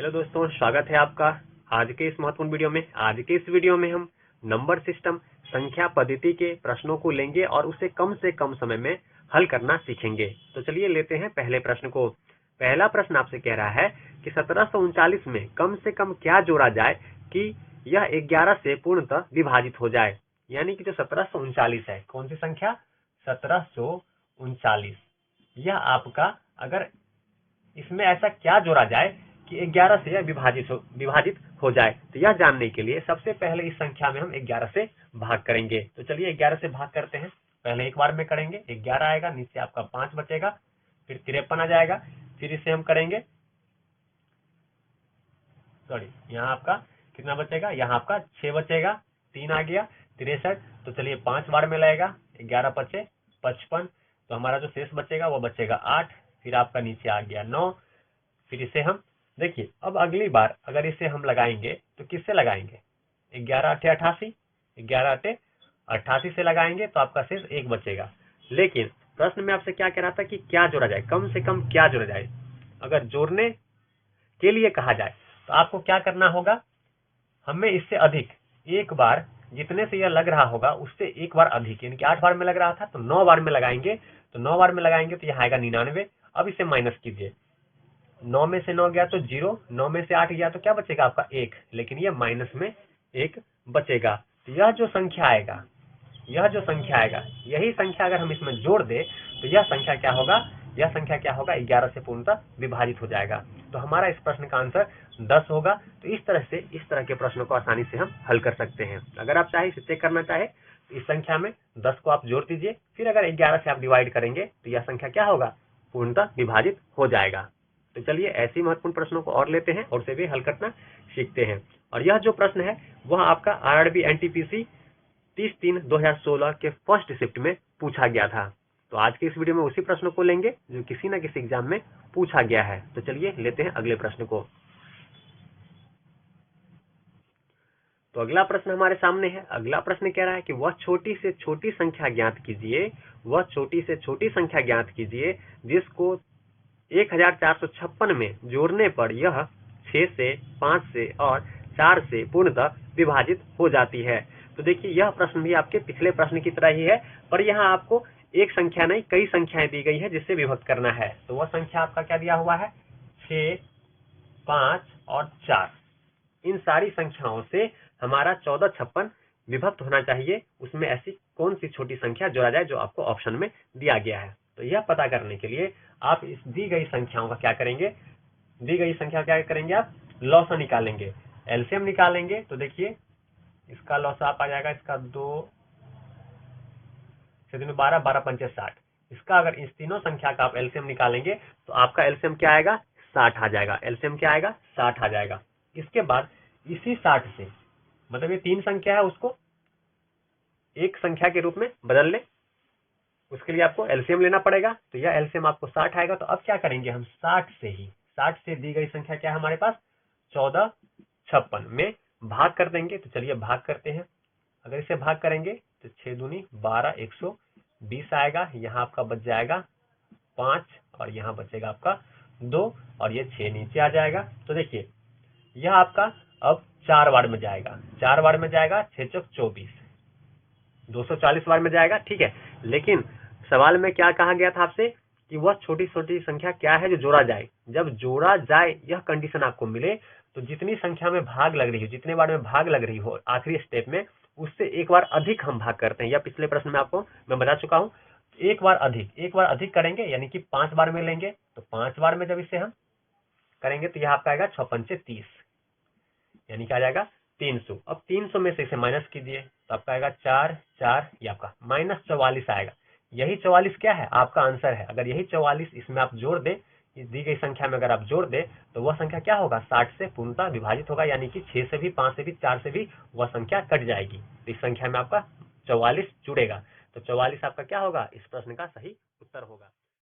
Hello दोस्तों, स्वागत है आपका आज के इस महत्वपूर्ण वीडियो में। आज के इस वीडियो में हम नंबर सिस्टम संख्या पद्धति के प्रश्नों को लेंगे और उसे कम से कम समय में हल करना सीखेंगे। तो चलिए लेते हैं पहले प्रश्न को। पहला प्रश्न आपसे कह रहा है कि 1739 में कम से कम क्या जोड़ा जाए कि यह 11 से पूर्णतः विभाजित हो जाए। यानी कि जो 1739 है, कौन सी संख्या? 1739। यह आपका अगर इसमें ऐसा क्या जोड़ा जाए कि 11 से यह विभाजित हो जाए, तो यह जानने के लिए सबसे पहले इस संख्या में हम 11 से भाग करेंगे। तो चलिए 11 से भाग करते हैं। पहले एक बार में करेंगे, 11 आएगा, नीचे आपका 5 बचेगा, फिर 53 आ जाएगा, फिर इसे हम करेंगे, यहाँ आपका कितना बचेगा? यहाँ आपका 6 बचेगा, 3 आ गया, 63। तो चलिए 5 बार में लगेगा, 11 पचे 55, तो हमारा जो शेष बचेगा वो बचेगा 8, फिर आपका नीचे आ गया 9। फिर इसे हम देखिए, अब अगली बार अगर इसे हम लगाएंगे तो किससे लगाएंगे? 11 8 88, 11 8 88 से लगाएंगे तो आपका शेष 1 बचेगा। लेकिन प्रश्न में आपसे क्या कह रहा था कि क्या जोड़ा जाए, कम से कम क्या जोड़ा जाए। अगर जोड़ने के लिए कहा जाए तो आपको क्या करना होगा? हमें इससे अधिक एक बार, जितने से यह लग रहा होगा उससे एक बार अधिक, यानी कि 8 बार में लग रहा था तो 9 बार में लगाएंगे। तो 9 बार में लगाएंगे तो यहाँ आएगा 99। अब इसे माइनस कीजिए, 9 में से 9 गया तो 0, 9 में से 8 गया तो क्या बचेगा आपका? 1, लेकिन ये माइनस में 1 बचेगा। तो यह जो संख्या आएगा, यही संख्या अगर हम इसमें जोड़ दे तो यह संख्या क्या होगा? यह संख्या क्या होगा? 11 से पूर्णतः विभाजित हो जाएगा। तो हमारा इस प्रश्न का आंसर 10 होगा। तो इस तरह के प्रश्नों को आसानी से हम हल कर सकते हैं। अगर आप चाहे इसे चेक करना चाहे तो इस संख्या में 10 को आप जोड़ दीजिए, फिर अगर 11 से आप डिवाइड करेंगे तो यह संख्या क्या होगा? पूर्णतः विभाजित हो जाएगा। तो चलिए ऐसे महत्वपूर्ण प्रश्नों को और लेते हैं और उसे भी हल करना सीखते हैं। और यह जो प्रश्न है वह आपका आरआरबी एनटीपीसी 30/3/2016 के फर्स्ट शिफ्ट में पूछा गया था। तो आज के इस वीडियो में उसी प्रश्न को लेंगे जो किसी न किसी एग्जाम में पूछा गया है। तो चलिए लेते हैं अगले प्रश्न को। तो अगला प्रश्न हमारे सामने है। अगला प्रश्न कह रहा है कि वह छोटी से छोटी संख्या ज्ञात कीजिए जिसको 1456 में जोड़ने पर यह 6 से, 5 से और 4 से पूर्णतः विभाजित हो जाती है। तो देखिए यह प्रश्न भी आपके पिछले प्रश्न की तरह ही है, पर यहाँ आपको एक संख्या नहीं कई संख्याएं दी गई है जिससे विभक्त करना है। तो वह संख्या आपका क्या दिया हुआ है? 6, 5 और 4। इन सारी संख्याओं से हमारा 1456 विभक्त होना चाहिए। उसमें ऐसी कौन सी छोटी संख्या जोड़ा जाए जो आपको ऑप्शन में दिया गया है। तो यह पता करने के लिए आप इस दी गई संख्याओं का क्या करेंगे? आप लॉसा निकालेंगे, एलसीएम निकालेंगे। तो देखिए इसका लॉसा आप आ जाएगा, इसका 2 से 12, 12 पंचे 60। इसका अगर इस तीनों संख्या का आप एलसीएम निकालेंगे तो आपका एलसीएम क्या आएगा? 60 आ जाएगा। एलसीएम क्या आएगा? 60 आ जाएगा। इसके बाद इसी 60 से, मतलब ये 3 संख्या है, उसको एक संख्या के रूप में बदल ले, उसके लिए आपको एलसीएम लेना पड़ेगा। तो यह एलसीएम आपको 60 आएगा। तो अब क्या करेंगे हम? 60 से दी गई संख्या क्या है हमारे पास? 1456 में भाग कर देंगे। तो चलिए भाग करते हैं। अगर इसे भाग करेंगे तो 6 दूनी 12, 120 आएगा। यहाँ आपका बच जाएगा 5 और यहाँ बचेगा आपका 2 और ये 6 नीचे आ जाएगा। तो देखिए यह आपका अब 4 बार में जाएगा, 4 बार में जाएगा, 6 चौक 24, 240 बार में जाएगा। ठीक है, लेकिन सवाल में क्या कहा गया था आपसे कि वह छोटी छोटी संख्या क्या है जो जोड़ा जाए। जब जोड़ा जाए यह कंडीशन आपको मिले तो जितनी संख्या में भाग लग रही हो, जितने बार में भाग लग रही हो आखिरी स्टेप में, उससे एक बार अधिक हम भाग करते हैं। या पिछले प्रश्न में आपको मैं बता चुका हूं, एक बार अधिक करेंगे, यानी कि 5 बार में लेंगे। तो 5 बार में जब इसे हम करेंगे तो यह आपका आएगा 6 पंचे 30, यानी क्या आ जाएगा? 300। अब 300 में से इसे माइनस कीजिए तो आपका आएगा 4, 4, ये आपका -44 आएगा। यही 44 क्या है? आपका आंसर है। अगर यही 44 इसमें आप जोड़ दे, इस दी गई संख्या में अगर आप जोड़ दे तो वह संख्या क्या होगा? 60 से पूर्णतः विभाजित होगा, यानी कि 6 से भी, 5 से भी, 4 से भी वह संख्या कट जाएगी। तो इस संख्या में आपका 44 जुड़ेगा। तो 44 आपका क्या होगा? इस प्रश्न का सही उत्तर होगा।